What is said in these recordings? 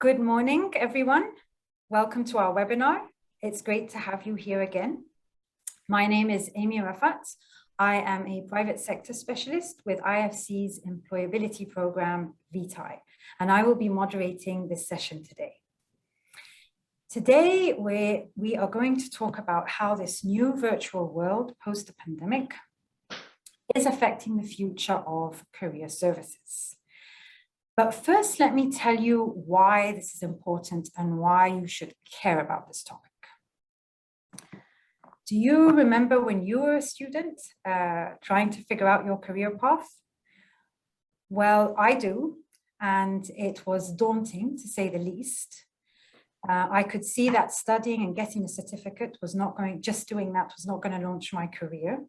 Good morning, everyone. Welcome to our webinar. It's great to have you here again. My name is Amy Refaat. I am a private sector specialist with IFC's employability program, VTI, and I will be moderating this session today. Today, we are going to talk about how this new virtual world post the pandemic is affecting the future of career services. But first, let me tell you why this is important and why you should care about this topic. Do you remember when you were a student trying to figure out your career path? Well, I do, and it was daunting to say the least. I could see that studying and getting a certificate was not going, just doing that was not going to launch my career.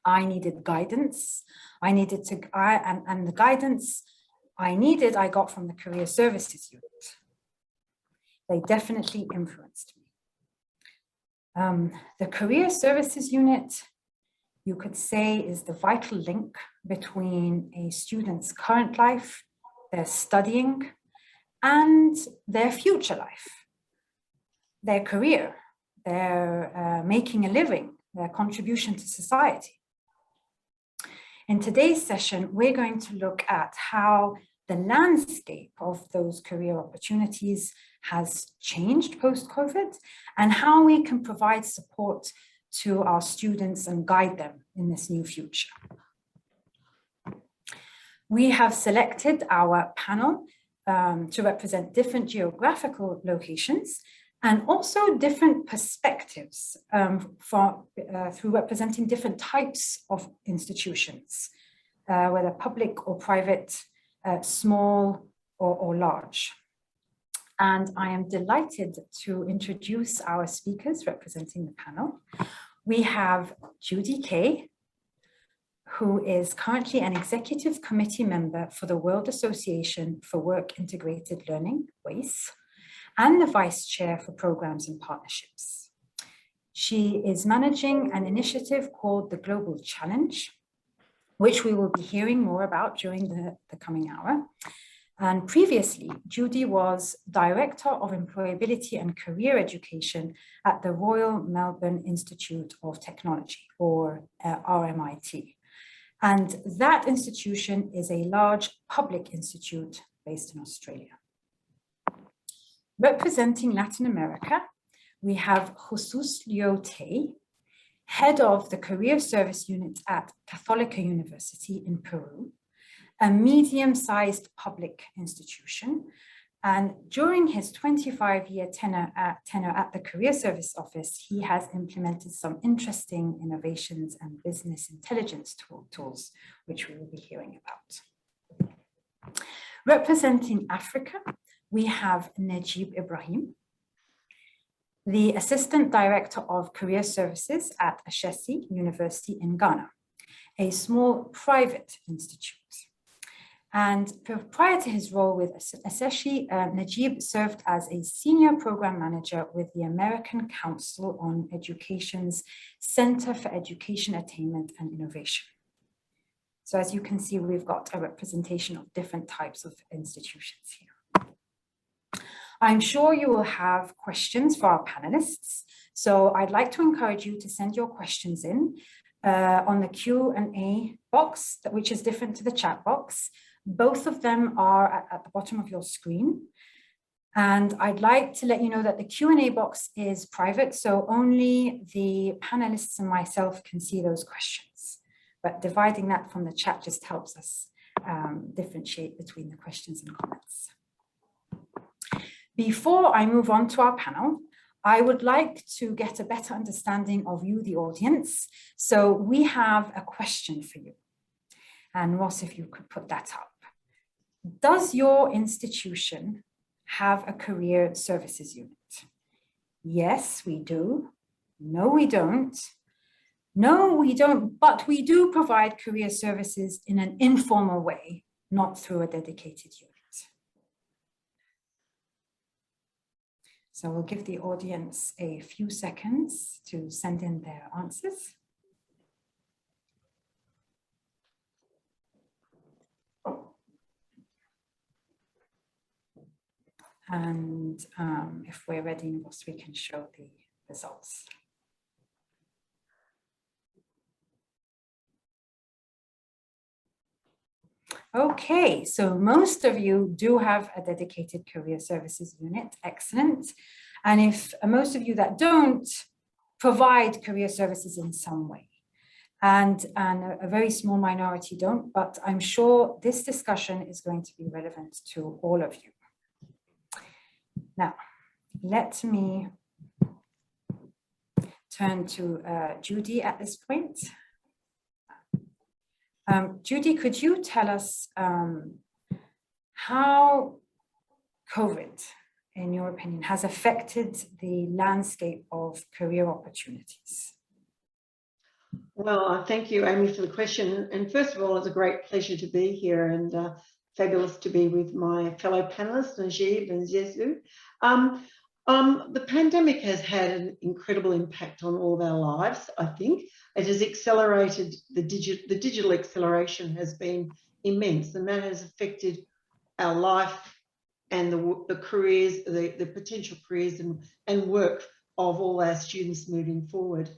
I needed guidance. And the guidance I got from the Career Services Unit. They definitely influenced me. The Career Services Unit, you could say, is the vital link between a student's current life, their studying, and their future life, their career, their making a living, their contribution to society. In today's session, we're going to look at how the landscape of those career opportunities has changed post-COVID and how we can provide support to our students and guide them in this new future. We have selected our panel to represent different geographical locations and also different perspectives through representing different types of institutions, whether public or private, small or large. And I am delighted to introduce our speakers representing the panel. We have Judie K, who is currently an executive committee member for the World Association for Work Integrated Learning, WACE, and the Vice Chair for Programs and Partnerships. She is managing an initiative called the Global Challenge, which we will be hearing more about during the coming hour. And previously, Judie was Director of Employability and Career Education at the Royal Melbourne Institute of Technology, or RMIT. And that institution is a large public institute based in Australia. Representing Latin America, we have Jesús Luyo, head of the Career Service Unit at Católica University in Peru, a medium-sized public institution. And during his 25-year tenure at the Career Service Office, he has implemented some interesting innovations and business intelligence tools, which we will be hearing about. Representing Africa, we have Najeeb Ibrahim, the Assistant Director of Career Services at Ashesi University in Ghana, a small private institute. And prior to his role with Ashesi, Najeeb served as a Senior Program Manager with the American Council on Education's Center for Education Attainment and Innovation. So as you can see, we've got a representation of different types of institutions here. I'm sure you will have questions for our panelists. So I'd like to encourage you to send your questions in on the Q&A box, which is different to the chat box. Both of them are at the bottom of your screen. And I'd like to let you know that the Q&A box is private, so only the panelists and myself can see those questions. But dividing that from the chat just helps us differentiate between the questions and comments. Before I move on to our panel, I would like to get a better understanding of you, the audience. So we have a question for you. And Ross, if you could put that up. Does your institution have a career services unit? Yes, we do. No, we don't. No, we don't, but we do provide career services in an informal way, not through a dedicated unit. So we'll give the audience a few seconds to send in their answers. And if we're ready, we can show the results. Okay, so most of you do have a dedicated career services unit. Excellent. And if most of you that don't provide career services in some way, and a very small minority don't, but I'm sure this discussion is going to be relevant to all of you. Now, let me turn to Judie at this point. Judie, could you tell us how COVID, in your opinion, has affected the landscape of career opportunities? Well, thank you, Amy, for the question. And first of all, it's a great pleasure to be here and fabulous to be with my fellow panelists, Najeeb and Jesús. The pandemic has had an incredible impact on all of our lives, I think. It has accelerated, the digital acceleration has been immense, and that has affected our life and the careers, the potential careers and work of all our students moving forward.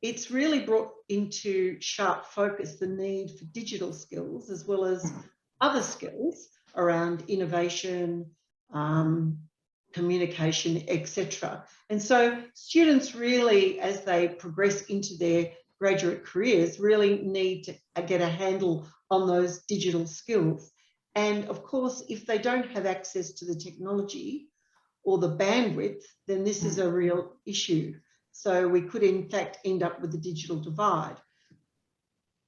It's really brought into sharp focus the need for digital skills as well as other skills around innovation, communication, etc. And so students really, as they progress into their graduate careers, really need to get a handle on those digital skills. And of course, if they don't have access to the technology or the bandwidth, then this is a real issue. So we could in fact end up with a digital divide.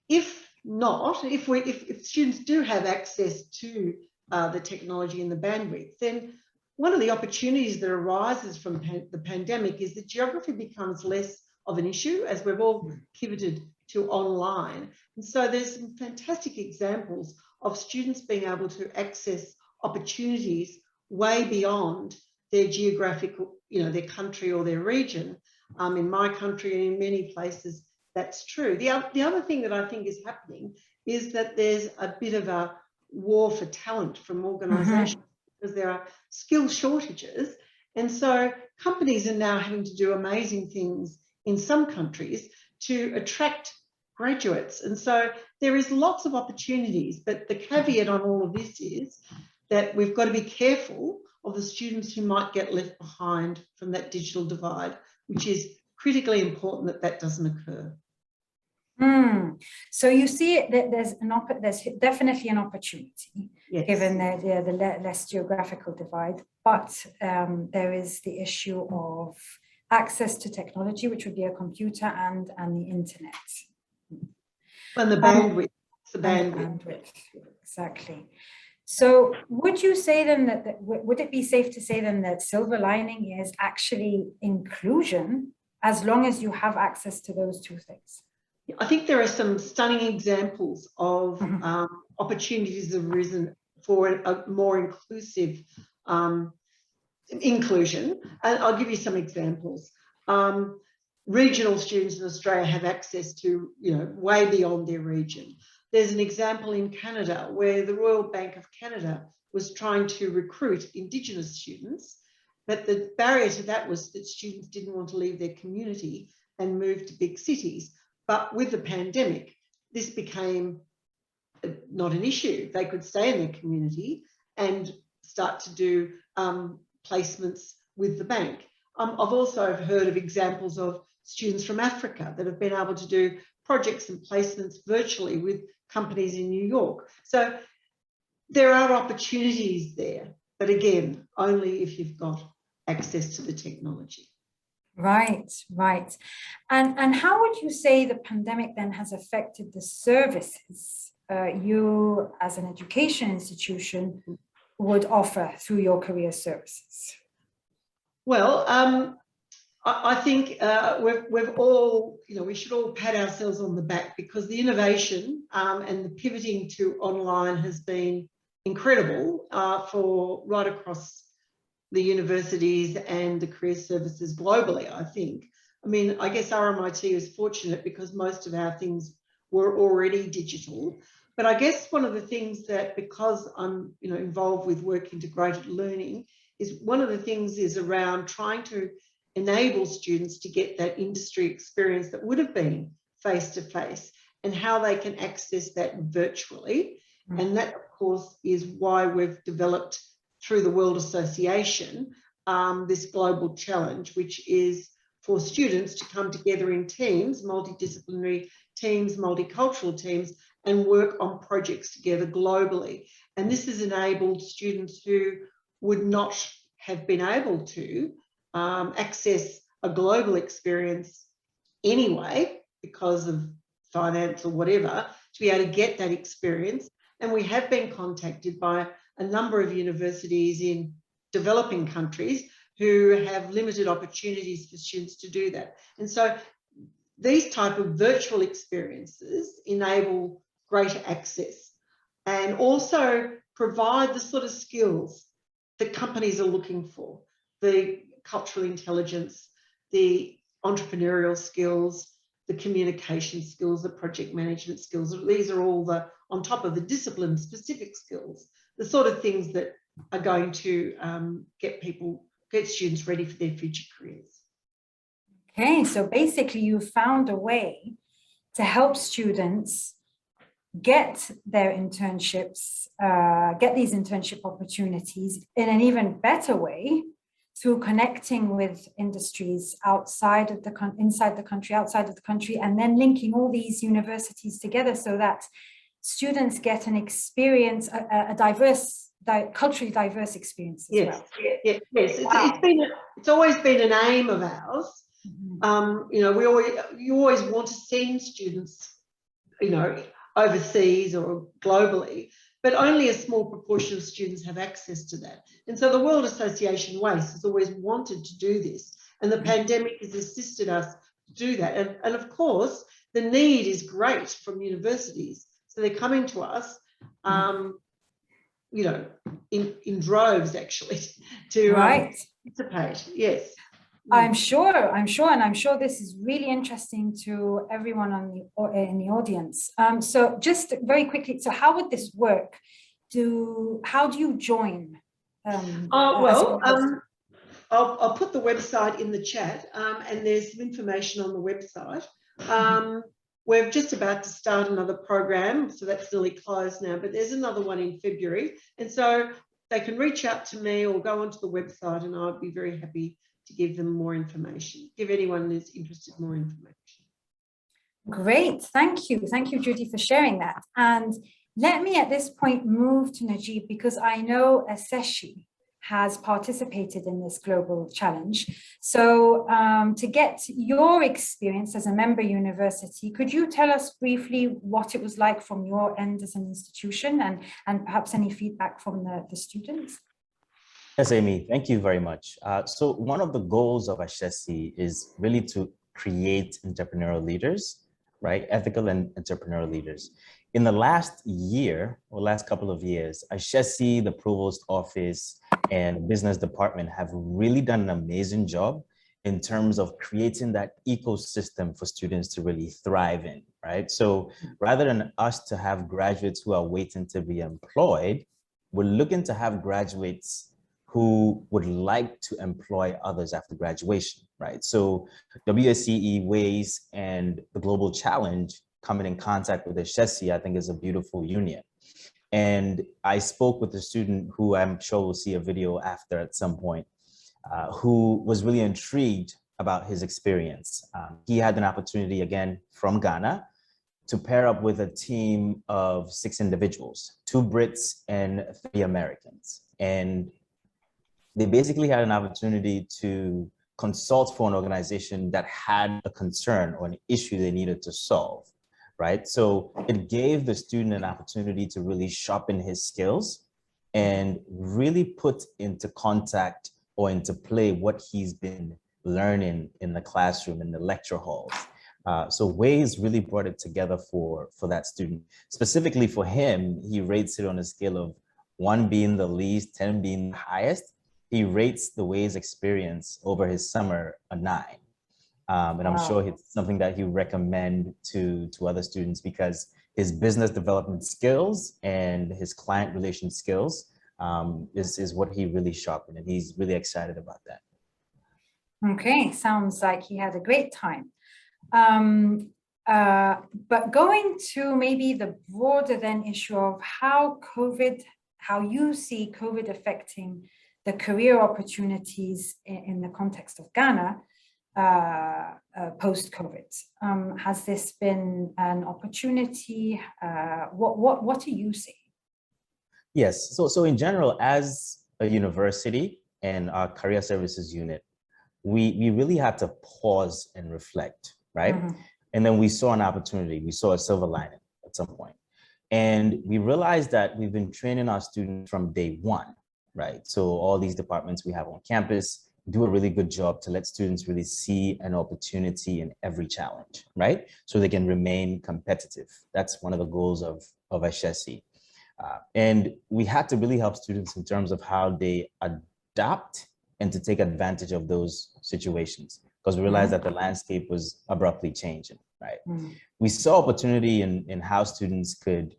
If not, if students do have access to the technology and the bandwidth, then one of the opportunities that arises from the pandemic is that geography becomes less of an issue as we've all pivoted to online. And so there's some fantastic examples of students being able to access opportunities way beyond their geographical, their country or their region. In my country and in many places, that's true. The other thing that I think is happening is that there's a bit of a war for talent from organisations because there are skill shortages. And so companies are now having to do amazing things in some countries to attract graduates. And so there is lots of opportunities, but the caveat on all of this is that we've got to be careful of the students who might get left behind from that digital divide, which is critically important that that doesn't occur. So you see that there's definitely an opportunity, yes, given the less geographical divide, but there is the issue of access to technology, which would be a computer and the internet. And the bandwidth. Bandwidth. Exactly. So would you say then that would it be safe to say then that silver lining is actually inclusion, as long as you have access to those two things? I think there are some stunning examples of opportunities that have arisen for a more inclusive inclusion. And I'll give you some examples. Regional students in Australia have access to, way beyond their region. There's an example in Canada where the Royal Bank of Canada was trying to recruit Indigenous students, but the barrier to that was that students didn't want to leave their community and move to big cities. But with the pandemic, this became not an issue. They could stay in their community and start to do placements with the bank. I've also heard of examples of students from Africa that have been able to do projects and placements virtually with companies in New York. So there are opportunities there, but again, only if you've got access to the technology. Right. And how would you say the pandemic then has affected the services you as an education institution would offer through your career services? Well, I think we've all, we should all pat ourselves on the back because the innovation and the pivoting to online has been incredible for right across the universities and the career services globally, I think. I mean, I guess RMIT is fortunate because most of our things were already digital. But I guess one of the things that, because I'm involved with work integrated learning, is one of the things is around trying to enable students to get that industry experience that would have been face-to-face, and how they can access that virtually. And that, of course, is why we've developed through the World Association this global challenge, which is for students to come together in teams, multidisciplinary teams, multicultural teams, and work on projects together globally. And this has enabled students who would not have been able to access a global experience anyway, because of finance or whatever, to be able to get that experience. And we have been contacted by a number of universities in developing countries who have limited opportunities for students to do that. And so these type of virtual experiences enable greater access and also provide the sort of skills that companies are looking for: the cultural intelligence, the entrepreneurial skills, the communication skills, the project management skills. These are all on top of the discipline-specific skills, the sort of things that are going to get students ready for their future careers. Okay, so basically you found a way to help students get their internships, get these internship opportunities in an even better way through connecting with industries outside of the inside the country, outside of the country, and then linking all these universities together so that students get an experience, a diverse, culturally diverse experience as well. Yes. Wow. It's always been an aim of ours. You always want to send students, overseas or globally, but only a small proportion of students have access to that. And so the World Association WACE has always wanted to do this, and the pandemic has assisted us to do that. And of course, the need is great from universities. So they're coming to us, in droves actually to participate. Yes. I'm sure, and I'm sure this is really interesting to everyone in the audience. So just very quickly, so how would this work? How do you join? I'll put the website in the chat, and there's some information on the website. We're just about to start another program, so that's nearly closed now, but there's another one in February. And so they can reach out to me or go onto the website, and I'd be very happy to give them more information, give anyone who's interested more information. Great, thank you. Thank you, Judie, for sharing that. And let me at this point move to Najeeb, because I know Ashesi has participated in this global challenge. So to get your experience as a member university, could you tell us briefly what it was like from your end as an institution, and perhaps any feedback from the students? Yes, Amy, thank you very much. So one of the goals of Ashesi is really to create entrepreneurial leaders, right? Ethical and entrepreneurial leaders. In the last year or last couple of years, Ashesi, the Provost Office, and Business Department have really done an amazing job in terms of creating that ecosystem for students to really thrive in, right? So rather than us to have graduates who are waiting to be employed, we're looking to have graduates who would like to employ others after graduation, right? So WSCE, WACE, and the Global Challenge coming in contact with Ashesi, I think is a beautiful union. And I spoke with a student who I'm sure we'll see a video after at some point, who was really intrigued about his experience. He had an opportunity, again, from Ghana, to pair up with a team of 6 individuals, 2 Brits and 3 Americans. And they basically had an opportunity to consult for an organization that had a concern or an issue they needed to solve, right? So it gave the student an opportunity to really sharpen his skills and really put into contact or into play what he's been learning in the classroom, in the lecture halls. So WACE really brought it together for that student. Specifically for him, he rates it on a scale of 1 being the least, 10 being the highest. He rates the WACE experience over his summer a 9. And I'm sure it's something that he would recommend to other students because his business development skills and his client relation skills is what he really sharpened, and he's really excited about that. Okay, sounds like he had a great time. But going to maybe the broader then issue of how you see COVID affecting the career opportunities in the context of Ghana post-COVID. Has this been an opportunity? What are you seeing? Yes, so in general, as a university and our career services unit, we really had to pause and reflect, right? Mm-hmm. And then we saw an opportunity, we saw a silver lining at some point. And we realized that we've been training our students from day one, right? So all these departments we have on campus do a really good job to let students really see an opportunity in every challenge, right? So they can remain competitive. That's one of the goals of Ashesi. And we had to really help students in terms of how they adapt and to take advantage of those situations, because we realized that the landscape was abruptly changing, right? We saw opportunity in how students could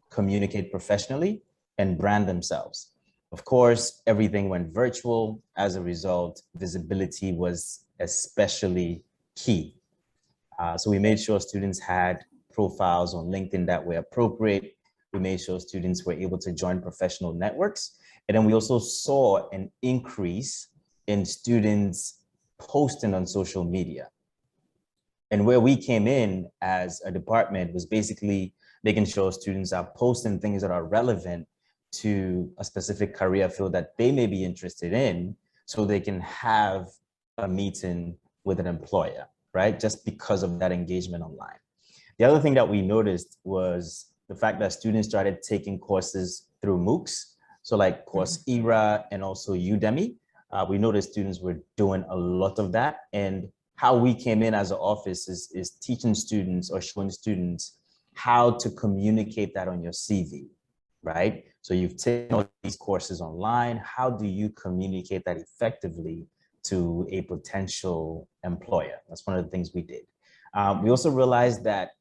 communicate professionally and brand themselves. Of course, everything went virtual. As a result, visibility was especially key. So we made sure students had profiles on LinkedIn that were appropriate. We made sure students were able to join professional networks. And then we also saw an increase in students posting on social media. And where we came in as a department was basically making sure students are posting things that are relevant to a specific career field that they may be interested in, so they can have a meeting with an employer, right? Just because of that engagement online. The other thing that we noticed was the fact that students started taking courses through MOOCs. So like Coursera and also Udemy. We noticed students were doing a lot of that. And how we came in as an office is teaching students or showing students how to communicate that on your CV, right? So you've taken all these courses online. How do you communicate that effectively to a potential employer? That's one of the things we did. We also realized that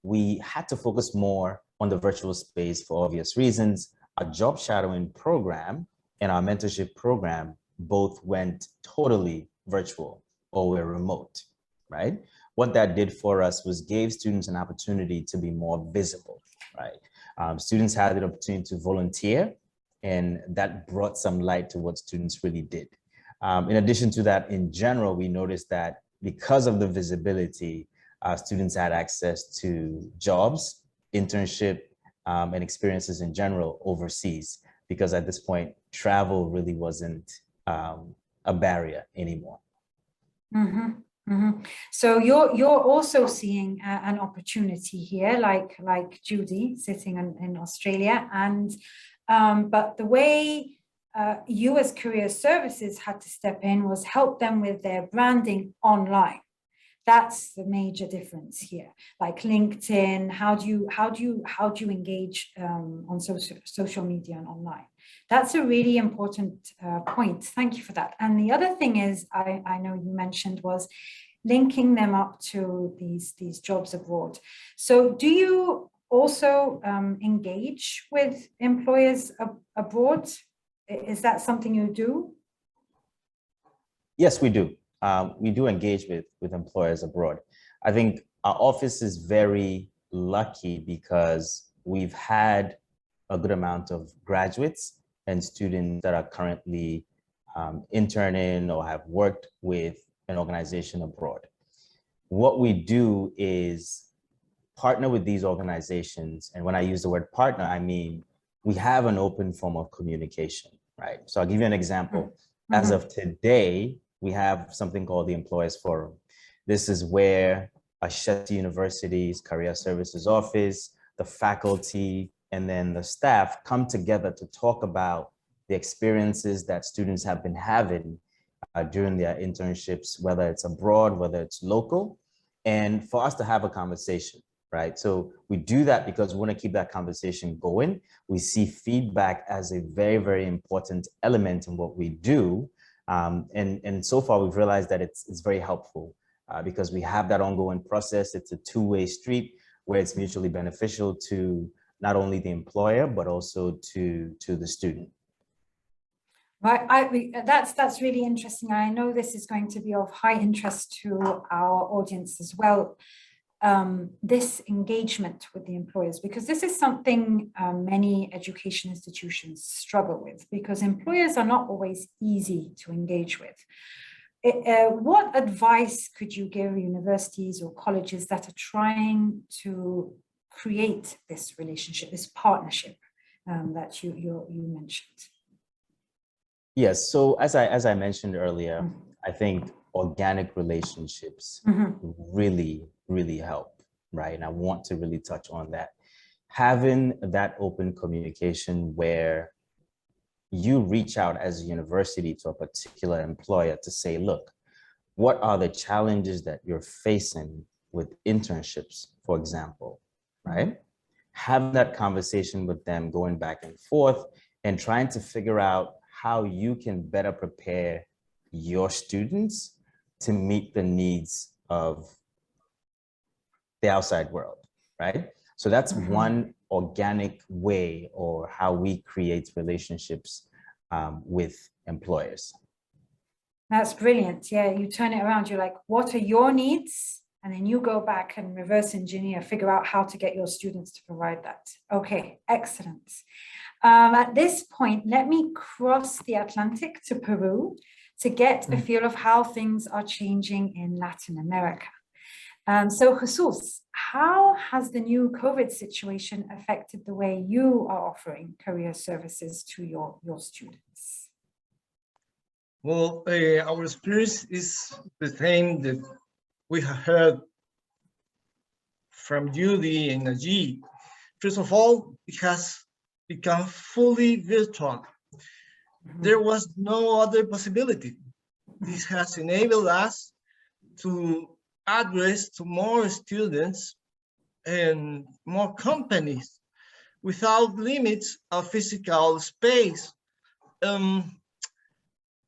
we had to focus more on the virtual space for obvious reasons. Our job shadowing program and our mentorship program both went totally virtual or were remote, right? What that did for us was gave students an opportunity to be more visible, right? Students had the opportunity to volunteer, and that brought some light to what students really did. In addition to that, in general, we noticed that because of the visibility, students had access to jobs, internship, and experiences in general overseas, because at this point, travel really wasn't a barrier anymore. Mm-hmm. Mm-hmm. So you're also seeing an opportunity here, like Judie sitting in Australia, and but the way you as career services had to step in was help them with their branding online. That's the major difference here. Like LinkedIn, how do you engage on social media and online? That's a really important point. Thank you for that. And the other thing is, I know you mentioned, was linking them up to these jobs abroad. So do you also engage with employers abroad? Is that something you do? Yes, we do. We do engage with employers abroad. I think our office is very lucky because we've had a good amount of graduates and students that are currently interning or have worked with an organization abroad. What we do is partner with these organizations. And when I use the word partner, I mean, we have an open form of communication, right? So I'll give you an example. Mm-hmm. As of today, we have something called the Employers Forum. This is where Ashesi University's Career Services Office, the faculty, and then the staff come together to talk about the experiences that students have been having during their internships, whether it's abroad, whether it's local, and for us to have a conversation, right? So we do that because we want to keep that conversation going. We see feedback as a very, very important element in what we do. And so far, we've realized that it's very helpful. because we have that ongoing process. It's a two-way street where it's mutually beneficial to not only the employer, but also to the student. Right, that's really interesting. I know this is going to be of high interest to our audience as well. This engagement with the employers, because this is something many education institutions struggle with, because employers are not always easy to engage with. What advice could you give universities or colleges that are trying to create this relationship, this partnership that you mentioned? Yes, so as I mentioned earlier, I think organic relationships really help, right? And I want to really touch on that. Having that open communication where you reach out as a university to a particular employer to say, look, what are the challenges that you're facing with internships, for example, right? Having that conversation with them, going back and forth and trying to figure out how you can better prepare your students to meet the needs of the outside world, right? So that's one organic way, or how we create relationships with employers. That's brilliant. Yeah, you turn it around. You're like, what are your needs? And then you go back and reverse engineer, figure out how to get your students to provide that. Okay, excellent. At this point, let me cross the Atlantic to Peru to get a feel of how things are changing in Latin America. So Jesús, how has the new COVID situation affected the way you are offering career services to your students? Well, our experience is the same that we have heard from Judie and Najeeb. First of all, it has become fully virtual. There was no other possibility. This has enabled us to address to more students and more companies without limits of physical space.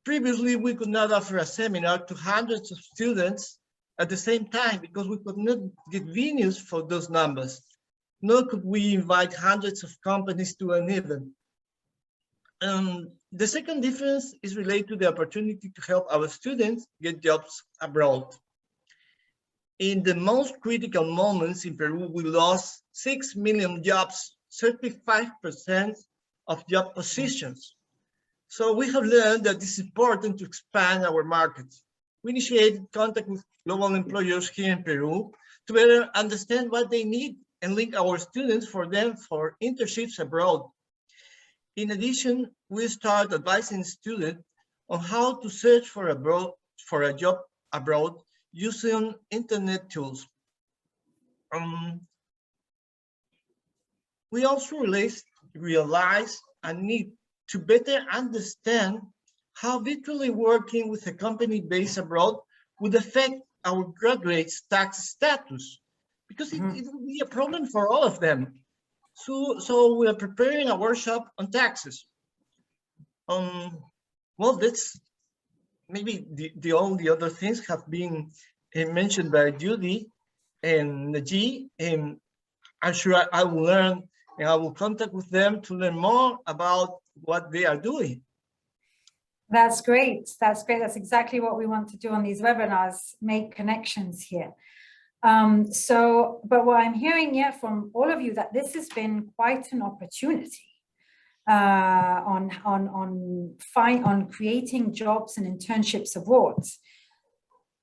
Previously, we could not offer a seminar to hundreds of students at the same time because we could not get venues for those numbers, nor could we invite hundreds of companies to an event. The second difference is related to the opportunity to help our students get jobs abroad. In the most critical moments in Peru, we lost 6 million jobs, 35% of job positions. So we have learned that it's important to expand our markets. We initiated contact with global employers here in Peru to better understand what they need and link our students for them for internships abroad. In addition, we start advising students on how to search for a job abroad using internet tools. We also realize a need to better understand how virtually working with a company based abroad would affect our graduates' tax status, because it will be a problem for all of them. So we are preparing a workshop on taxes. Well, that's maybe the only other things have been mentioned by Judie and Najeeb, and I'm sure I will learn and I will contact with them to learn more about what they are doing. That's great. That's great. That's exactly what we want to do on these webinars, make connections here. But what I'm hearing here from all of you, that this has been quite an opportunity on creating jobs and internships abroad.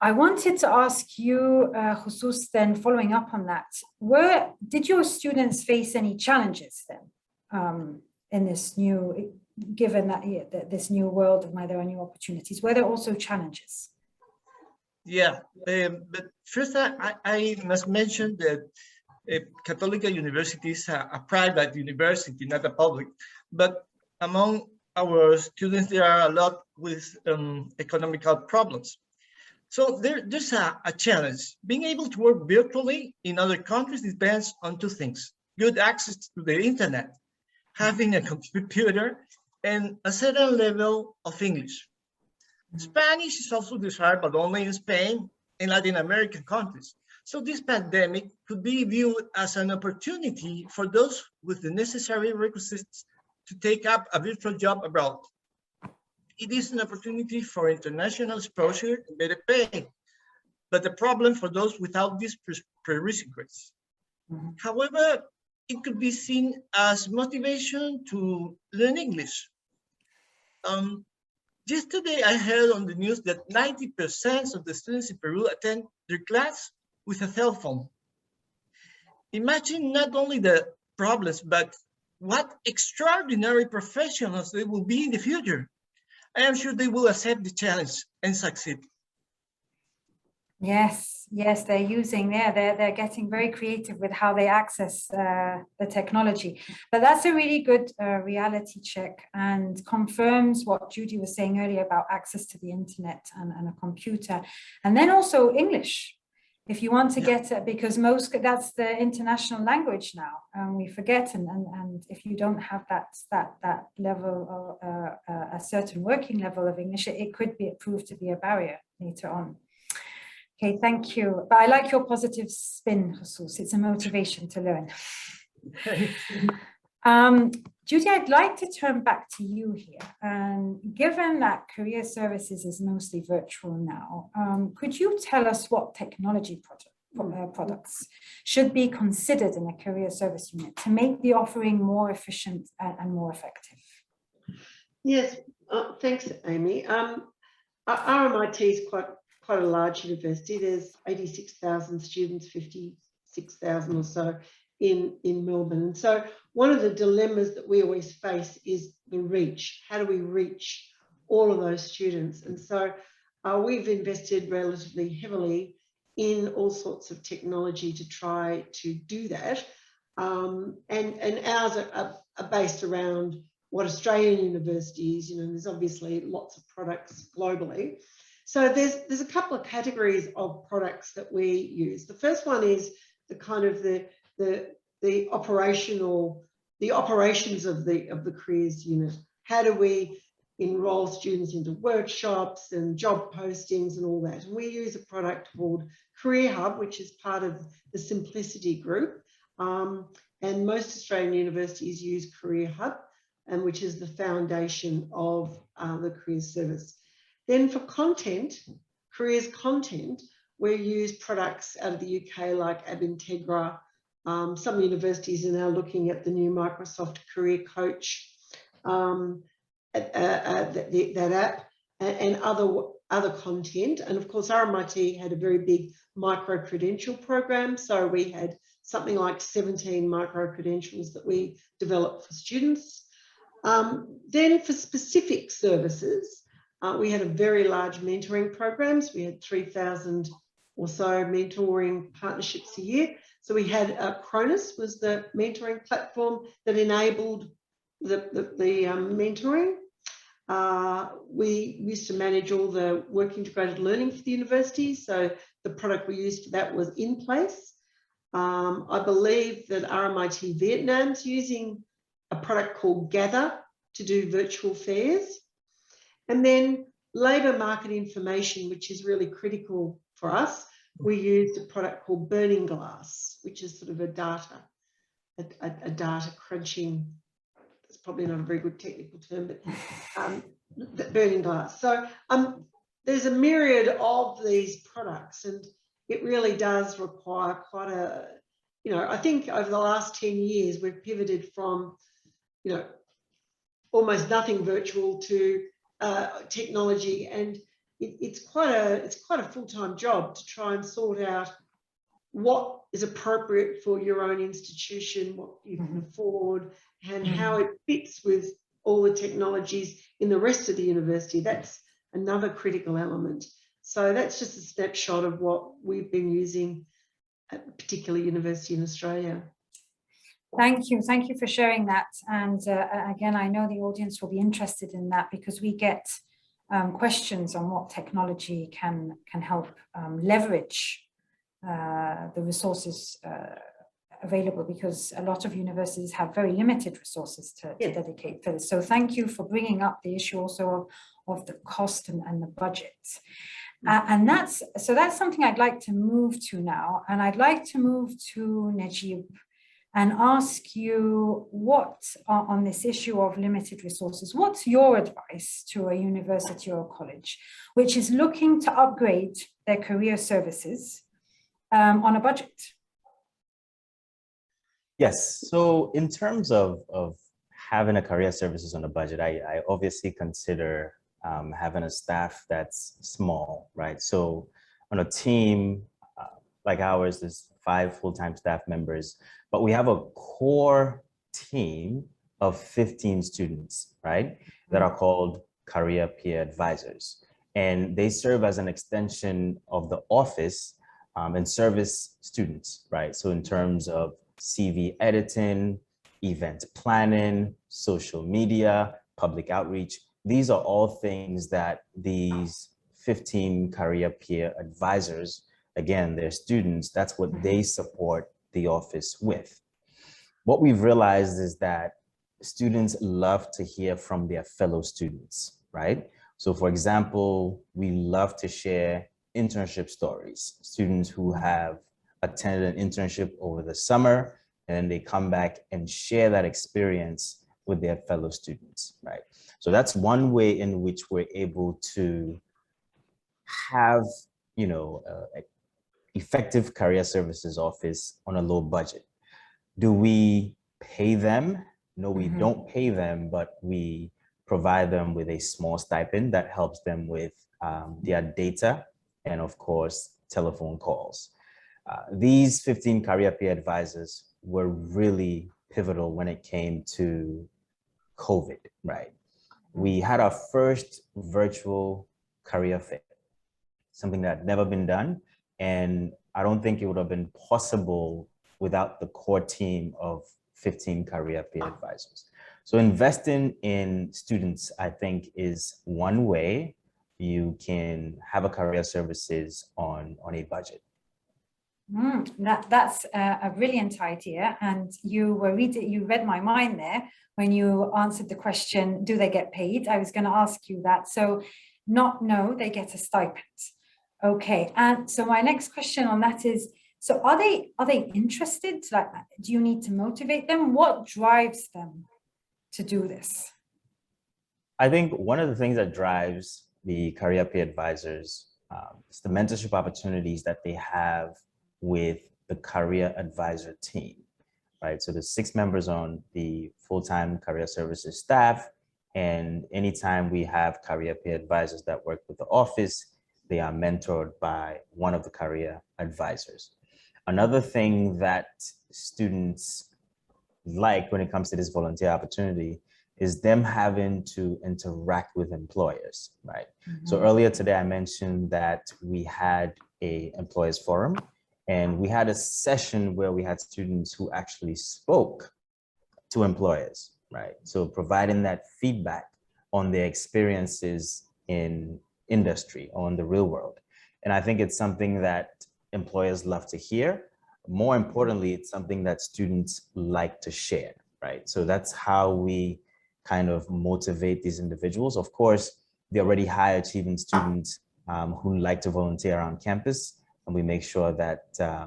I wanted to ask you, Jesús, then following up on that, did your students face any challenges then in this new, given that this new world and where there are new opportunities? Were there also challenges? Yeah, but first I must mention that Católica University is a private university, not a public, but among our students, there are a lot with economical problems. So there's a challenge. Being able to work virtually in other countries depends on two things: good access to the internet, having a computer, and a certain level of English. Spanish is also desired, but only in Spain in Latin American countries. So this pandemic could be viewed as an opportunity for those with the necessary requisites to take up a virtual job abroad. It is an opportunity for international exposure and better pay, but the problem for those without these prerequisites. However, it could be seen as motivation to learn English. Yesterday, I heard on the news that 90% of the students in Peru attend their class with a cell phone. Imagine not only the problems, but what extraordinary professionals they will be in the future. I am sure they will accept the challenge and succeed. Yes, yes, they're getting very creative with how they access the technology. But that's a really good reality check and confirms what Judie was saying earlier about access to the internet and a computer. And then also English, if you want to get it, because that's the international language now, and we forget. And if you don't have that level of a certain working level of English, it could prove to be a barrier later on. Okay, thank you. But I like your positive spin, Jesús. It's a motivation to learn. Judie, I'd like to turn back to you here. And given that career services is mostly virtual now, could you tell us what technology products should be considered in a career service unit to make the offering more efficient and more effective? Yes, thanks, Amy. RMIT is quite a large university. There's 86,000 students, 56,000 or so in Melbourne. And so one of the dilemmas that we always face is the reach. How do we reach all of those students? And so we've invested relatively heavily in all sorts of technology to try to do that. And ours are based around what Australian universities, there's obviously lots of products globally. So there's a couple of categories of products that we use. The first one is the kind of the operations of the careers unit. How do we enroll students into workshops and job postings and all that? And we use a product called Career Hub, which is part of the Simplicity group. And most Australian universities use Career Hub, and which is the foundation of the career service. Then for content, careers content, we use products out of the UK like Abintegra. Some universities are now looking at the new Microsoft Career Coach, that app, and other content. And of course, RMIT had a very big micro-credential program. So we had something like 17 micro-credentials that we developed for students. Then for specific services, we had a very large mentoring programs. We had 3,000 or so mentoring partnerships a year. So we had Cronus was the mentoring platform that enabled the mentoring. We used to manage all the work integrated learning for the university. So the product we used for that was In Place. I believe that RMIT Vietnam's using a product called Gather to do virtual fairs. And then labour market information, which is really critical for us. We used a product called Burning Glass, which is sort of a data crunching. It's probably not a very good technical term, but Burning Glass. So there's a myriad of these products, and it really does require quite a, I think over the last 10 years, we've pivoted from, almost nothing virtual to technology, and it's quite a full-time job to try and sort out what is appropriate for your own institution, what you can afford, and how it fits with all the technologies in the rest of the university. That's another critical element. So that's just a snapshot of what we've been using at a particular university in Australia. Thank you for sharing that. And again, I know the audience will be interested in that because we get questions on what technology can help leverage the resources available, because a lot of universities have very limited resources to dedicate for this. So thank you for bringing up the issue also of the cost and the budget. And that's something I'd like to move to now. And I'd like to move to Najeeb and ask you what, on this issue of limited resources, what's your advice to a university or a college which is looking to upgrade their career services on a budget? Yes, so in terms of having a career services on a budget, I obviously consider having a staff that's small, right? So on a team like ours, there's 5 full-time staff members, but we have a core team of 15 students, right? That are called career peer advisors. And they serve as an extension of the office and service students, right? So in terms of CV editing, event planning, social media, public outreach, these are all things that these 15 career peer advisors, again, they're students, that's what they support the office with. What we've realized is that students love to hear from their fellow students, right? So for example, we love to share internship stories, students who have attended an internship over the summer, and then they come back and share that experience with their fellow students, right? So that's one way in which we're able to have, you know, effective career services office on a low budget. Do we pay them? No, we don't pay them, but we provide them with a small stipend that helps them with their data and, of course, telephone calls. These 15 career peer advisors were really pivotal when it came to COVID, right? We had our first virtual career fair, something that had never been done. And I don't think it would have been possible without the core team of 15 career peer advisors. So investing in students, I think, is one way you can have a career services on a budget. That's a brilliant idea. And you read my mind there when you answered the question, do they get paid? I was going to ask you that. So no, they get a stipend. Okay, and so my next question on that is, so are they interested? Like, do you need to motivate them? What drives them to do this? I think one of the things that drives the career peer advisors is the mentorship opportunities that they have with the career advisor team, right? So there's 6 members on the full-time career services staff, and anytime we have career peer advisors that work with the office, they are mentored by one of the career advisors. Another thing that students like when it comes to this volunteer opportunity is them having to interact with employers, right? So earlier today, I mentioned that we had an employers forum, and we had a session where we had students who actually spoke to employers, right? So providing that feedback on their experiences in industry, on the real world. And I think it's something that employers love to hear. More importantly, it's something that students like to share, right? So that's how we kind of motivate these individuals. Of course, they're already high achieving students who like to volunteer around campus, and we make sure that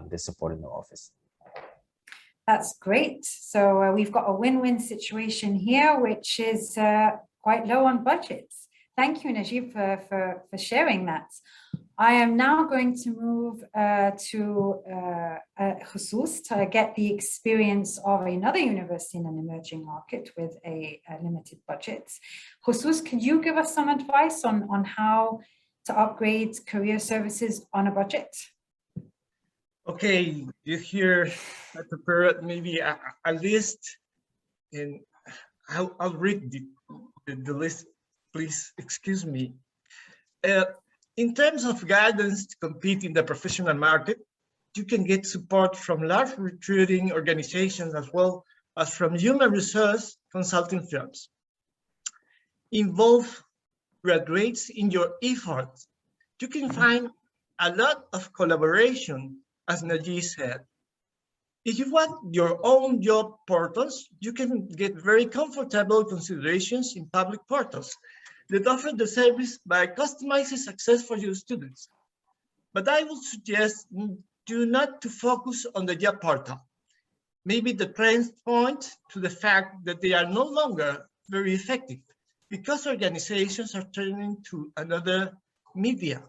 they're supporting the office. That's great. So we've got a win-win situation here, which is quite low on budgets. Thank you, Najeeb, for sharing that. I am now going to move to Jesús to get the experience of another university in an emerging market with a limited budget. Jesús, could you give us some advice on how to upgrade career services on a budget? Okay, you hear I prepared maybe a list, and I'll read the list. Please excuse me. In terms of guidance to compete in the professional market, you can get support from large recruiting organizations as well as from human resource consulting firms. Involve graduates in your efforts. You can find a lot of collaboration, as Najeeb said. If you want your own job portals, you can get very comfortable considerations in public portals. that offer the service by customizing success for your students. But I would suggest do not to focus on the job portal. Maybe the trends point to the fact that they are no longer very effective because organizations are turning to another media.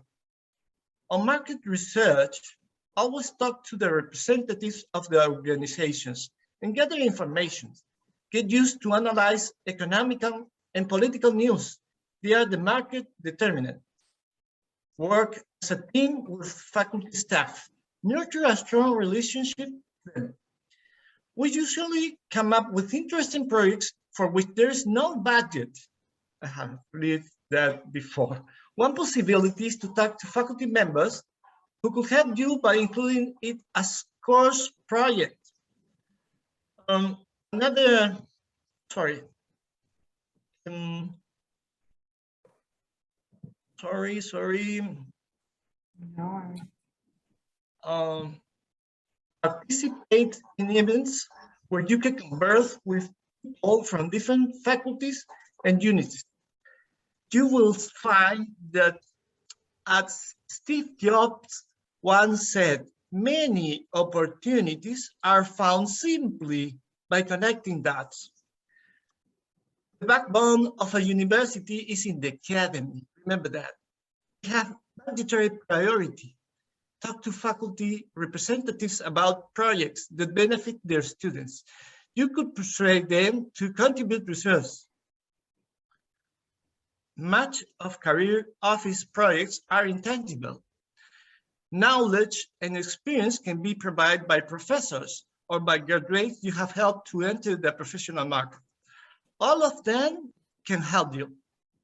On market research, always talk to the representatives of the organizations and gather information. Get used to analyze economical and political news. They are the market determinant. Work as a team with faculty staff. Nurture a strong relationship with them. We usually come up with interesting projects for which there is no budget. I have read that before. One possibility is to talk to faculty members who could help you by including it as course project. No. Participate in events where you can converse with people from different faculties and units. You will find that, as Steve Jobs once said, many opportunities are found simply by connecting dots. The backbone of a university is in the academy. Remember that. We have budgetary priority. Talk to faculty representatives about projects that benefit their students. You could persuade them to contribute resources. Much of career office projects are intangible. Knowledge and experience can be provided by professors or by graduates you have helped to enter the professional market. All of them can help you.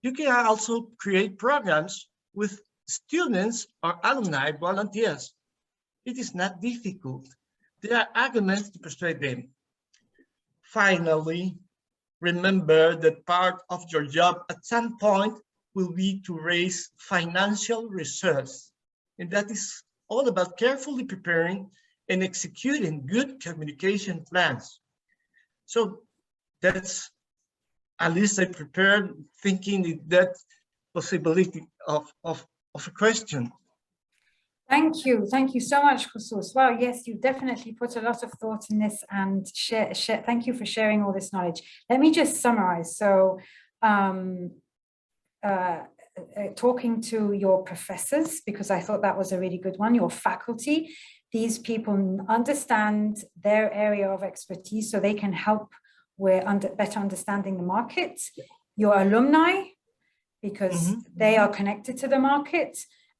You can also create programs with students or alumni volunteers. It is not difficult. There are arguments to persuade them. Finally, remember that part of your job at some point will be to raise financial reserves. And that is all about carefully preparing and executing good communication plans. So that's, at least I prepared thinking that possibility of a question. Thank you so much, Jesús. Wow, yes, you definitely put a lot of thought in this, and thank you for sharing all this knowledge. Let me just summarize. So talking to your professors, because I thought that was a really good one, your faculty, these people understand their area of expertise so they can help with better understanding the market. Your alumni, because they are connected to the market,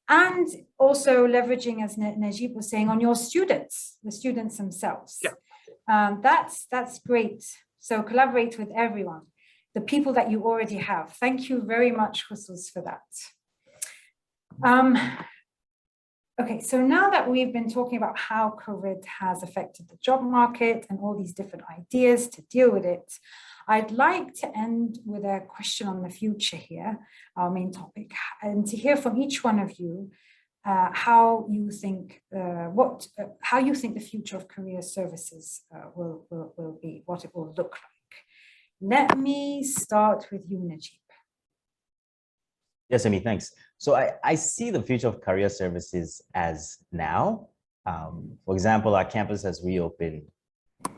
and also leveraging, as Najeeb was saying, on your students, the students themselves. Yeah. That's great. So collaborate with everyone, the people that you already have. Thank you very much, Jesús, for that. Okay, so now that we've been talking about how COVID has affected the job market and all these different ideas to deal with it, I'd like to end with a question on the future here, our main topic, and to hear from each one of you how you think the future of career services will be, what it will look like. Let me start with you, Najeeb. Yes, Amy, thanks. So I see the future of career services as now. For example, our campus has reopened,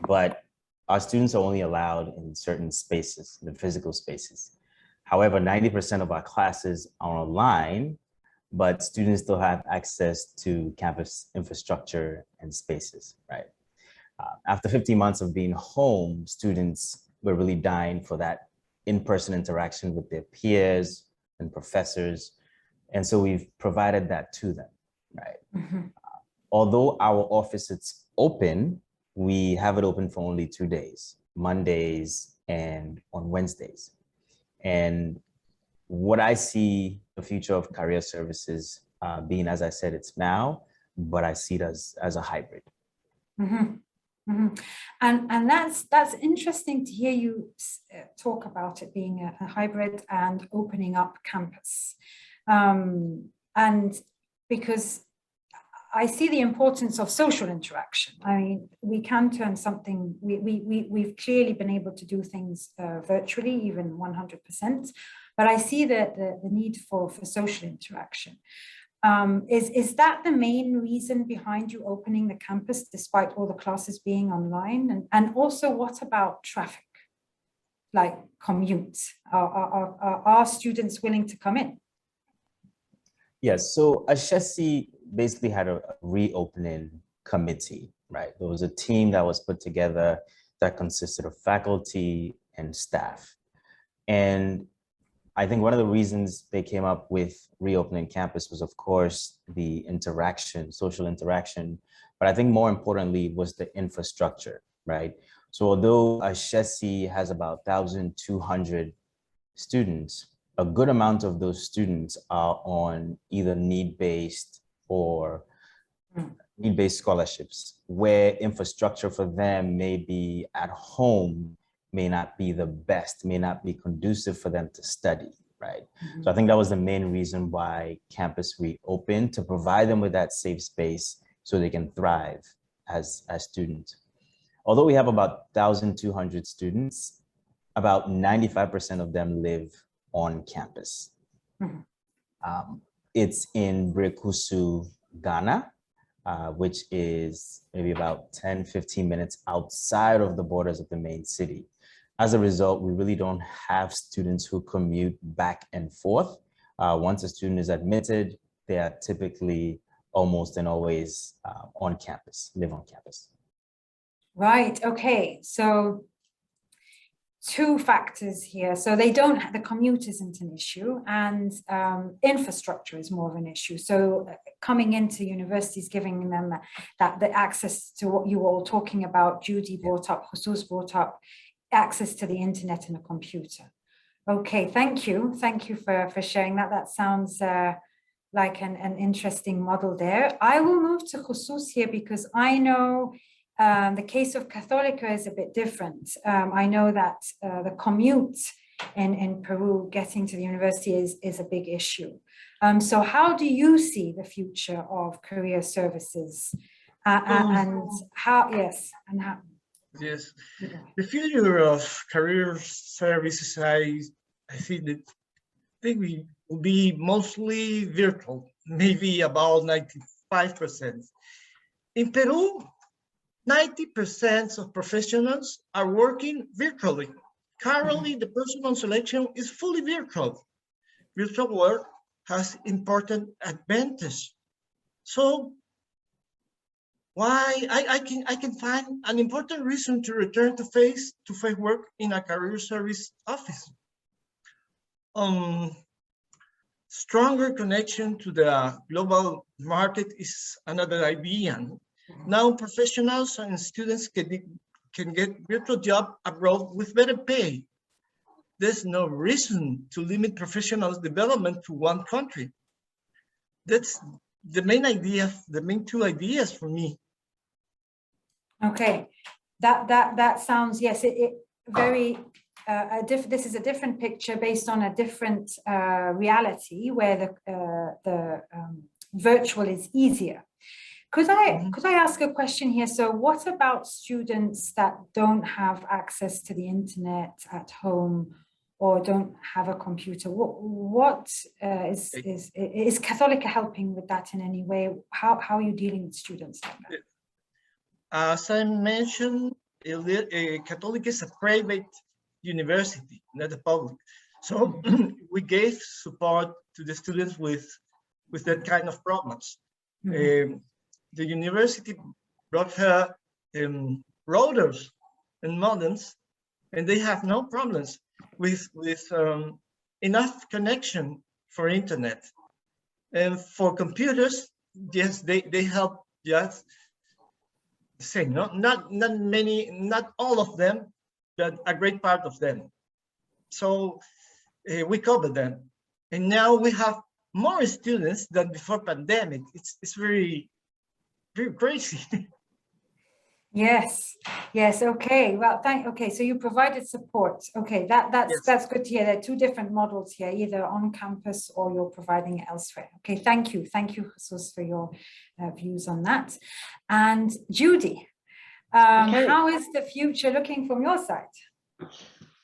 but our students are only allowed in certain spaces, the physical spaces. However, 90% of our classes are online, but students still have access to campus infrastructure and spaces, right? After 15 months of being home, students were really dying for that in-person interaction with their peers and professors. And so we've provided that to them, right? Although our office is open, we have it open for only 2 days, Mondays and on Wednesdays. And what I see the future of career services being, as I said, it's now, but I see it as a hybrid. And that's interesting to hear you talk about it being a hybrid and opening up campus. And because I see the importance of social interaction. I mean, we can turn something, we've clearly been able to do things virtually, even 100%, but I see the need for social interaction. Is that the main reason behind you opening the campus despite all the classes being online? And also, what about traffic, like commutes? Are students willing to come in? Yes, so Ashesi basically had a reopening committee, right? There was a team that was put together that consisted of faculty and staff. And I think one of the reasons they came up with reopening campus was, of course, the interaction, social interaction, but I think more importantly was the infrastructure, right? So although Ashesi has about 1,200 students, a good amount of those students are on either need-based or need-based scholarships, where infrastructure for them may be at home, may not be the best, may not be conducive for them to study, right? Mm-hmm. So I think that was the main reason why campus reopened, to provide them with that safe space so they can thrive as students. Although we have about 1,200 students, about 95% of them live on campus. Mm-hmm. It's in Brekusu, Ghana, which is maybe about 10, 15 minutes outside of the borders of the main city. As a result, we really don't have students who commute back and forth. Once a student is admitted, they are typically almost and always on campus, live on campus. Right, okay, so two factors here. So they don't, the commute isn't an issue, and infrastructure is more of an issue. So coming into universities, giving them the access to what you were all talking about, Judie brought up, Jesús brought up, access to the internet and a computer. Okay, thank you. Thank you for sharing that. That sounds like an interesting model there. I will move to Jesús here because I know the case of Católica is a bit different. I know that the commute in Peru, getting to the university is a big issue. So how do you see the future of career services and how, yes, and how? Yes, the future of career services, I think we will be mostly virtual, maybe about 95%. In Peru, 90% of professionals are working virtually. Currently, the personal selection is fully virtual. Virtual work has important advantage. So why I can find an important reason to return to face-to-face work in a career service office. Stronger connection to the global market is another idea. Now professionals and students can get virtual job abroad with better pay. There's no reason to limit professionals' development to one country. That's the main idea, the main two ideas for me. Okay, that sounds, yes, it very this is a different picture based on a different reality where the virtual is easier. Could I ask a question here? So what about students that don't have access to the internet at home or don't have a computer? What is Católica helping with that in any way? How are you dealing with students like that? As I mentioned, Católica is a private university, not a public. So we gave support to the students with that kind of problems. Mm-hmm. The university brought her routers and modems, and they have no problems with enough connection for internet. And for computers, yes, they help just say not many, not all of them, but a great part of them. So we cover them, and now we have more students than before pandemic. It's very crazy. Yes. Okay. Well, okay. So you provided support. Okay, that's good to hear. There are two different models here, either on campus or you're providing it elsewhere. Okay, thank you, Jesús, for your views on that. And Judie, how is the future looking from your side?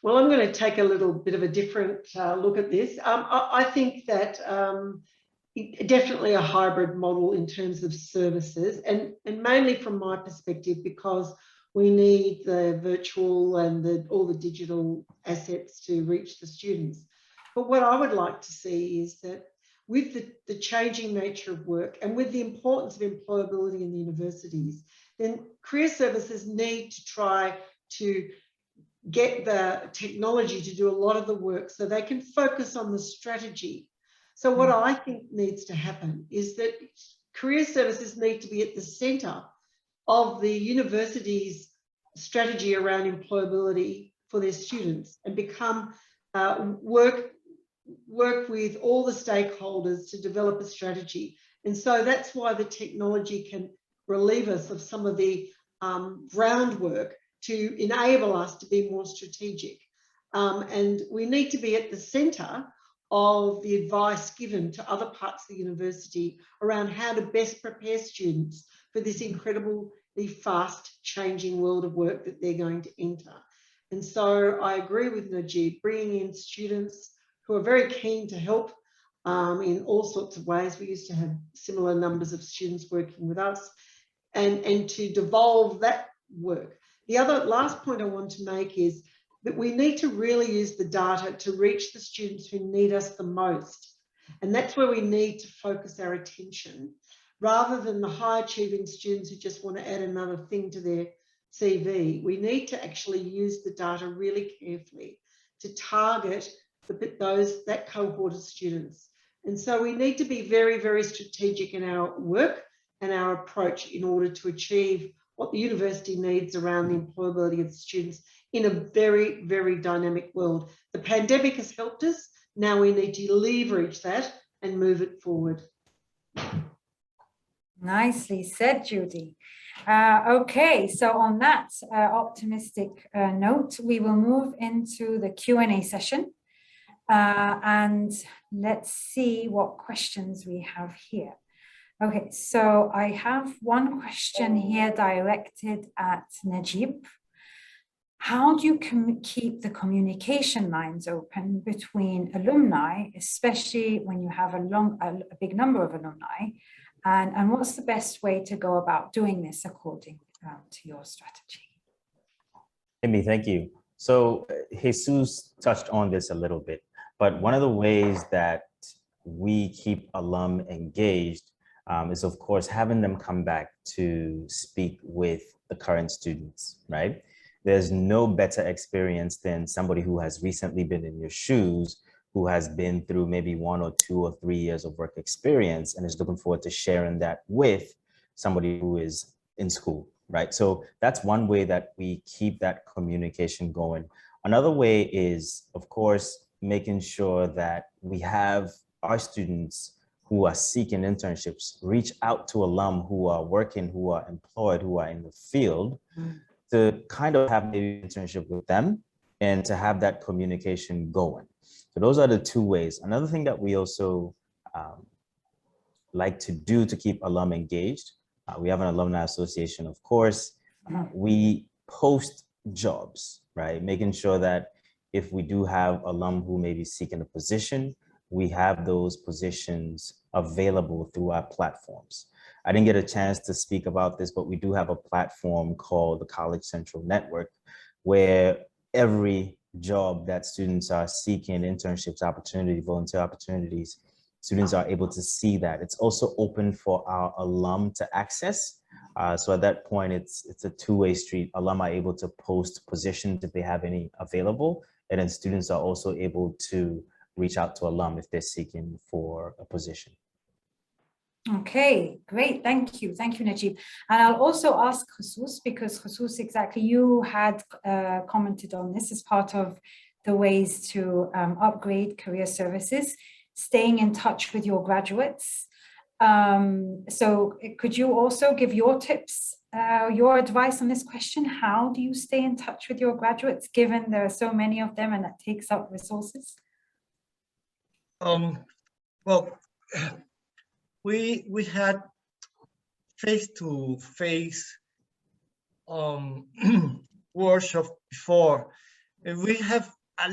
Well, I'm going to take a little bit of a different look at this. I think that definitely a hybrid model in terms of services, and mainly from my perspective, because we need the virtual and all the digital assets to reach the students. But what I would like to see is that with the changing nature of work and with the importance of employability in the universities, then career services need to try to get the technology to do a lot of the work so they can focus on the strategy. So what I think needs to happen is that career services need to be at the centre of the university's strategy around employability for their students, and become work with all the stakeholders to develop a strategy. And so that's why the technology can relieve us of some of the groundwork to enable us to be more strategic. And we need to be at the centre of the advice given to other parts of the university around how to best prepare students for this incredibly fast changing world of work that they're going to enter. And so I agree with Najeeb, bringing in students who are very keen to help in all sorts of ways. We used to have similar numbers of students working with us, and to devolve that work. The other last point I want to make is that we need to really use the data to reach the students who need us the most. And that's where we need to focus our attention, rather than the high achieving students who just want to add another thing to their CV. We need to actually use the data really carefully to target that cohort of students. And so we need to be very, very strategic in our work and our approach in order to achieve what the university needs around the employability of the students in a very, very dynamic world. The pandemic has helped us. Now we need to leverage that and move it forward. Nicely said, Judie. Okay, so on that optimistic note, we will move into the Q&A session. And let's see what questions we have here. Okay, so I have one question here directed at Najeeb. How do you keep the communication lines open between alumni, especially when you have a big number of alumni? And what's the best way to go about doing this according to your strategy? Amy, thank you. So Jesus touched on this a little bit, but one of the ways that we keep alum engaged is, of course, having them come back to speak with the current students, right? There's no better experience than somebody who has recently been in your shoes, who has been through maybe 1 or 2 or 3 years of work experience and is looking forward to sharing that with somebody who is in school, right? So that's one way that we keep that communication going. Another way is, of course, making sure that we have our students who are seeking internships reach out to alum who are working, who are employed, who are in the field, to kind of have maybe an internship with them and to have that communication going. So those are the two ways. Another thing that we also like to do to keep alum engaged, we have an alumni association, of course. We post jobs, right? Making sure that if we do have alum who may be seeking a position, we have those positions available through our platforms. I didn't get a chance to speak about this, but we do have a platform called the College Central Network, where every job that students are seeking, internships, opportunities, volunteer opportunities, students are able to see that. It's also open for our alum to access. So at that point, it's a two-way street. Alum are able to post positions if they have any available, and then students are also able to reach out to alum if they're seeking for a position. Okay, great. Thank you. Thank you, Najeeb. And I'll also ask Jesús, because Jesús, exactly, you had commented on this as part of the ways to upgrade career services, staying in touch with your graduates. So could you also give your tips, your advice on this question? How do you stay in touch with your graduates, given there are so many of them and that takes up resources? Well, we had face-to-face workshop before, And we have a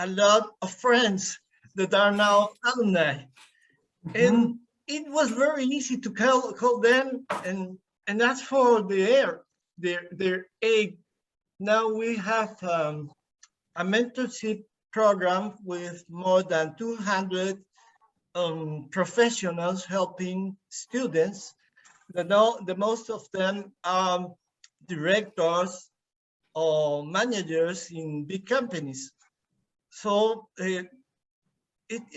lot of friends that are now alumni. And it was very easy to call them and ask for their aid. Now we have a mentorship program with more than 200 professionals helping students. The most of them are directors or managers in big companies. So it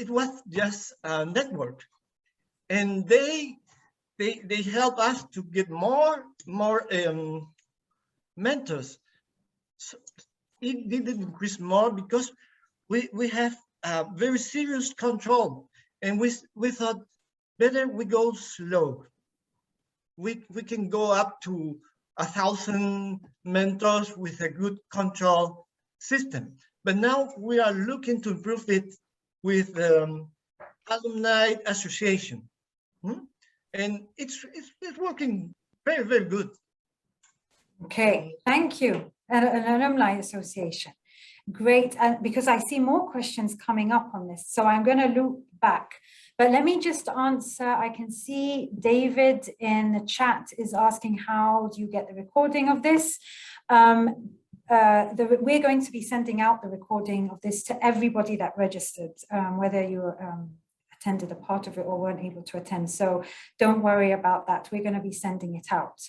was just a network, and they help us to get more mentors. So it didn't increase more because we have a very serious control, and we thought better we go slow. We can go up to 1,000 mentors with a good control system. But now we are looking to improve it with Alumni Association. And it's working very, very good. Okay, thank you. An Alumni Association. Great, and because I see more questions coming up on this, so I'm going to loop back. But let me just answer. I can see David in the chat is asking, how do you get the recording of this? We're going to be sending out the recording of this to everybody that registered, whether you attended a part of it or weren't able to attend. So don't worry about that. We're going to be sending it out.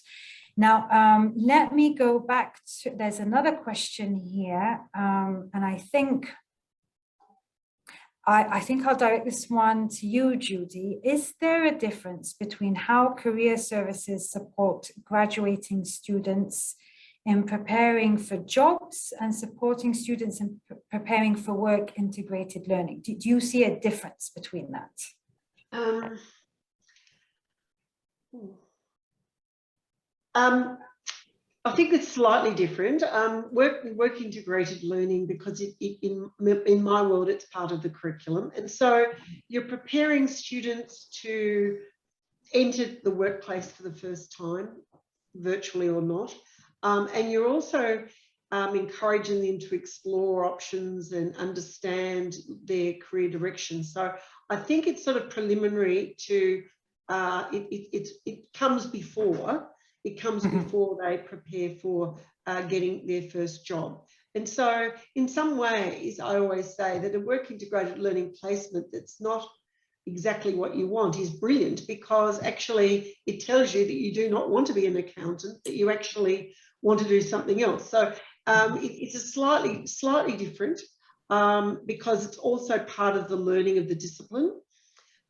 Now, let me go back to, there's another question here, and I think I'll direct this one to you, Judie. Is there a difference between how career services support graduating students in preparing for jobs and supporting students in preparing for work integrated learning? Do you see a difference between that? I think it's slightly different. Work integrated learning, because in my world, it's part of the curriculum. And so you're preparing students to enter the workplace for the first time, virtually or not. And you're also encouraging them to explore options and understand their career direction. So I think it's sort of preliminary to, it comes before. It comes before they prepare for getting their first job. And so in some ways, I always say that a work integrated learning placement that's not exactly what you want is brilliant, because actually it tells you that you do not want to be an accountant, that you actually want to do something else. So it's a slightly different, because it's also part of the learning of the discipline.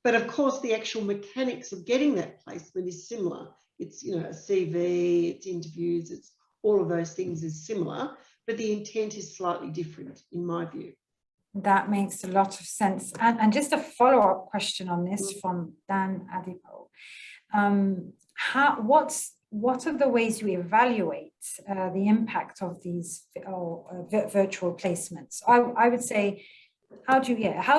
But of course, the actual mechanics of getting that placement is similar. It's, you know, a CV, it's interviews, it's all of those things is similar, but the intent is slightly different in my view. That makes a lot of sense. And just a follow-up question on this from Dan Adipo. What are the ways you evaluate the impact of these virtual placements? I would say, how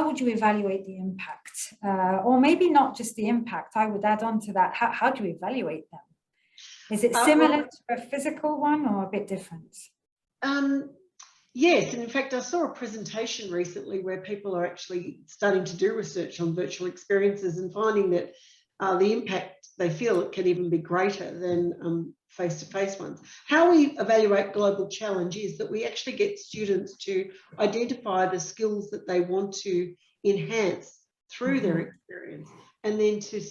would you evaluate the impact? Or maybe not just the impact, I would add on to that, how do you evaluate them? Is it similar to a physical one or a bit different? Yes, and in fact, I saw a presentation recently where people are actually starting to do research on virtual experiences and finding that the impact they feel it can even be greater than face-to-face ones. How we evaluate global challenge is that we actually get students to identify the skills that they want to enhance through their experience, and then to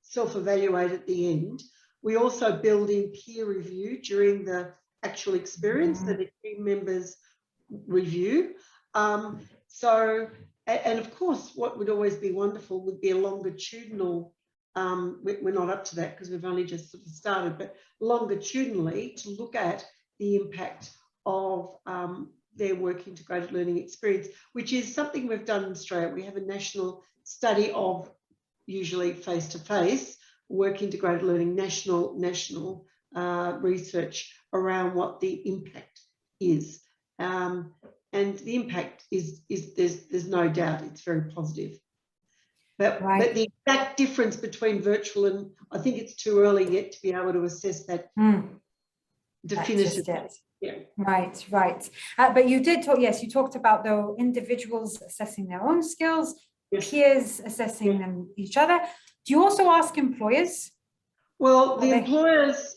self-evaluate at the end. We also build in peer review during the actual experience that the team members review. And of course, what would always be wonderful would be a longitudinal, we're not up to that because we've only just sort of started, but longitudinally to look at the impact of their work integrated learning experience, which is something we've done in Australia. We have a national study of, usually face-to-face, work integrated learning, national research around what the impact is. And the impact is there's no doubt it's very positive. But the exact difference between virtual and, I think it's too early yet to be able to assess that definitively. Yeah. Right, right. But you did talk, yes, you talked about though individuals assessing their own skills, Yes. peers assessing them each other. Do you also ask employers? Well, the employers,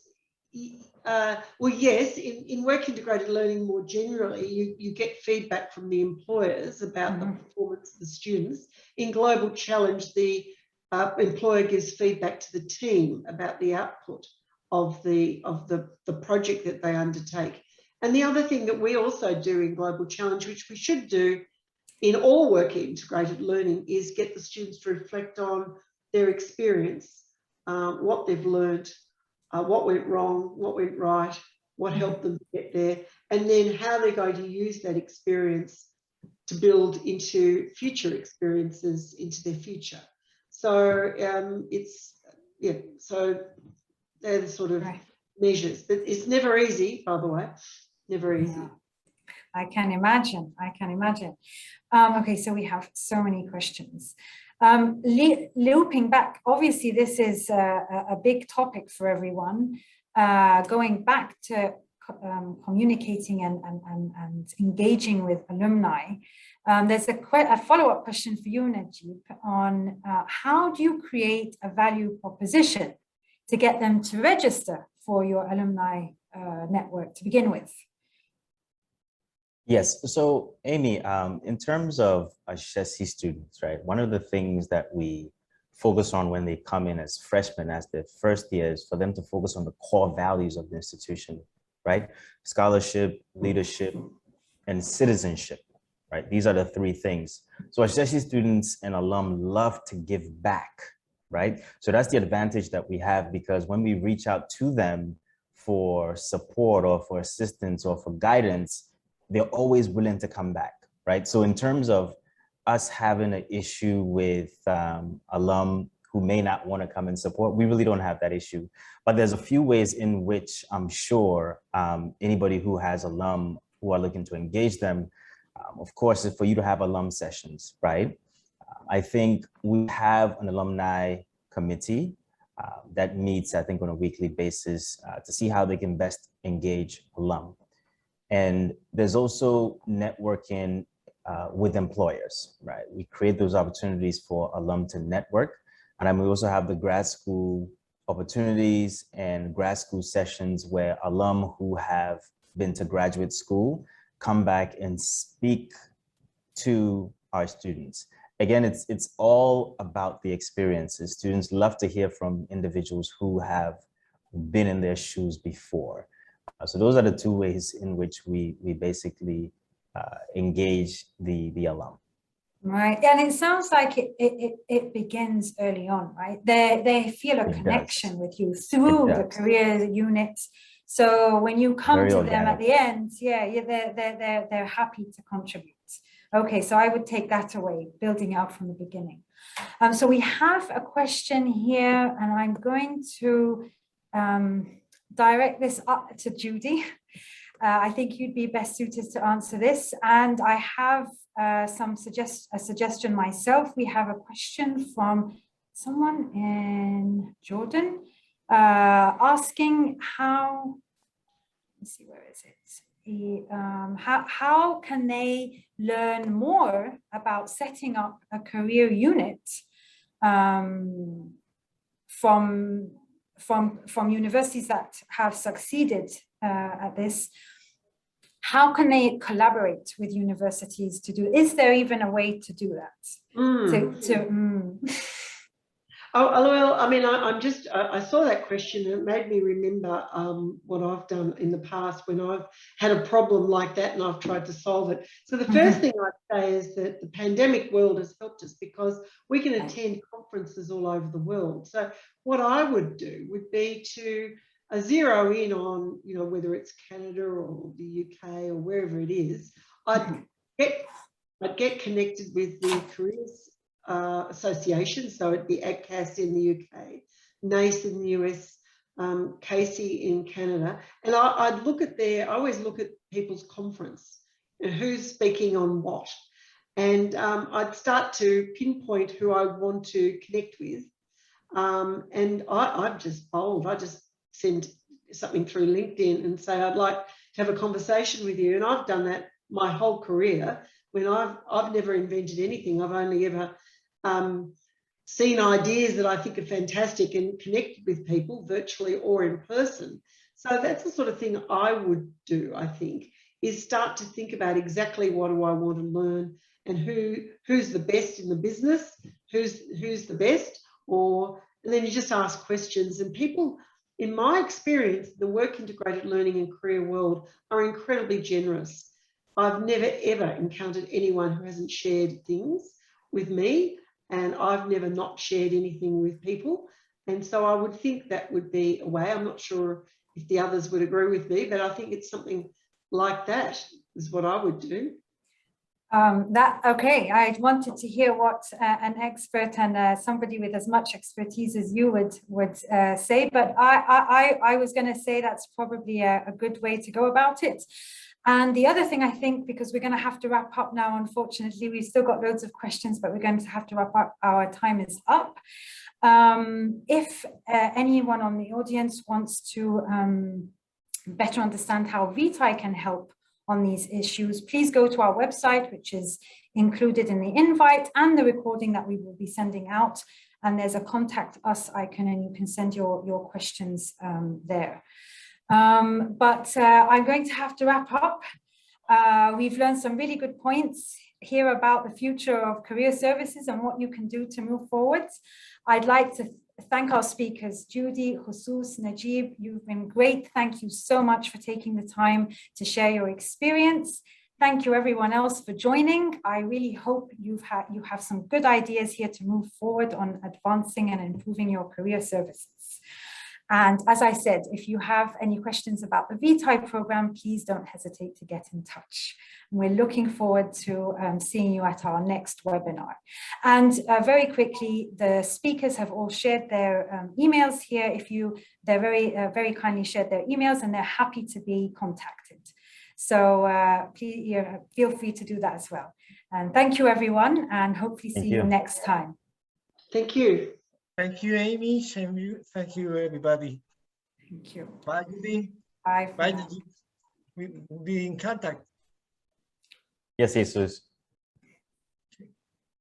well, yes, in work integrated learning more generally, you get feedback from the employers about the performance of the students. In Global Challenge, the employer gives feedback to the team about the output of the project that they undertake. And the other thing that we also do in Global Challenge, which we should do in all work integrated learning, is get the students to reflect on their experience, what they've learned, what went wrong, what went right, what helped them to get there, and then how they're going to use that experience to build into future experiences into their future. So so they're the sort of measures. But it's never easy, by the way, never easy. Yeah. I can imagine, I can imagine. Okay, so we have so many questions. Looping back, obviously this is a big topic for everyone. Going back to communicating and engaging with alumni, there's a follow-up question for you, Najeeb, on how do you create a value proposition to get them to register for your alumni network to begin with? Yes, so Amy, in terms of Ashesi students, right, one of the things that we focus on when they come in as freshmen, as their first year, is for them to focus on the core values of the institution, right? Scholarship, leadership, and citizenship, right? These are the three things. So Ashesi students and alum love to give back, right? So that's the advantage that we have, because when we reach out to them for support or for assistance or for guidance, they're always willing to come back, right? So in terms of us having an issue with alum who may not want to come and support, we really don't have that issue. But there's a few ways in which I'm sure anybody who has alum who are looking to engage them, of course, is for you to have alum sessions, right? I think we have an alumni committee that meets, I think, on a weekly basis to see how they can best engage alum. And there's also networking with employers, right? We create those opportunities for alum to network. And then we also have the grad school opportunities and grad school sessions where alum who have been to graduate school come back and speak to our students. Again, it's all about the experiences. Students love to hear from individuals who have been in their shoes before. So those are the two ways in which we basically engage the alum. Right, and it sounds like it begins early on, right? They feel a connection with you through the career unit. So when you come to them at the end, they're happy to contribute. Okay, so I would take that away, building out from the beginning. So we have a question here, and I'm going to direct this up to Judie. I think you'd be best suited to answer this. And I have a suggestion myself. We have a question from someone in Jordan asking how, let's see, where is it? How can they learn more about setting up a career unit from universities that have succeeded at this? How can they collaborate with universities to do? Is there even a way to do that? Oh, well, I mean, I saw that question and it made me remember what I've done in the past when I've had a problem like that and I've tried to solve it. So the first thing I'd say is that the pandemic world has helped us because we can attend conferences all over the world. So what I would do would be to zero in on, whether it's Canada or the UK or wherever it is. I'd get connected with the careers association, so it'd be ACAS in the UK, NACE in the US, CASE in Canada, and I'd look at I always look at people's conference and who's speaking on what, and I'd start to pinpoint who I want to connect with, and I'm just bold. I just send something through LinkedIn and say I'd like to have a conversation with you. And I've done that my whole career. When I've never invented anything. I've only ever seen ideas that I think are fantastic and connected with people virtually or in person. So that's the sort of thing I would do, I think, is start to think about exactly what do I want to learn and who's the best in the business, who's the best, and then you just ask questions. And people, in my experience, the work integrated learning and career world are incredibly generous. I've never ever encountered anyone who hasn't shared things with me, and I've never not shared anything with people. And so I would think that would be a way. I'm not sure if the others would agree with me, but I think it's something like that is what I would do. Okay, I wanted to hear what an expert and somebody with as much expertise as you would say, but I was going to say that's probably a good way to go about it. And the other thing, I think, because we're going to have to wrap up now, unfortunately, we've still got loads of questions, but we're going to have to wrap up. Our time is up. If anyone on the audience wants to better understand how Vitae can help on these issues, please go to our website, which is included in the invite and the recording that we will be sending out. And there's a contact us icon, and you can send your questions there. But I'm going to have to wrap up. We've learned some really good points here about the future of career services and what you can do to move forward. I'd like to thank our speakers, Judie, Jesús, Najeeb. You've been great. Thank you so much for taking the time to share your experience. Thank you everyone else for joining. I really hope you have some good ideas here to move forward on advancing and improving your career services. And as I said, if you have any questions about the Vitae program, please don't hesitate to get in touch. We're looking forward to seeing you at our next webinar. And very quickly, the speakers have all shared their emails here. They're very kindly shared their emails, and they're happy to be contacted. So please feel free to do that as well. And thank you, everyone, and hopefully see you next time. Thank you. Thank you, Amy. Thank you, everybody. Thank you. Bye, Judie. Bye. Bye, Judie. We'll be in contact. Yes, Jesús.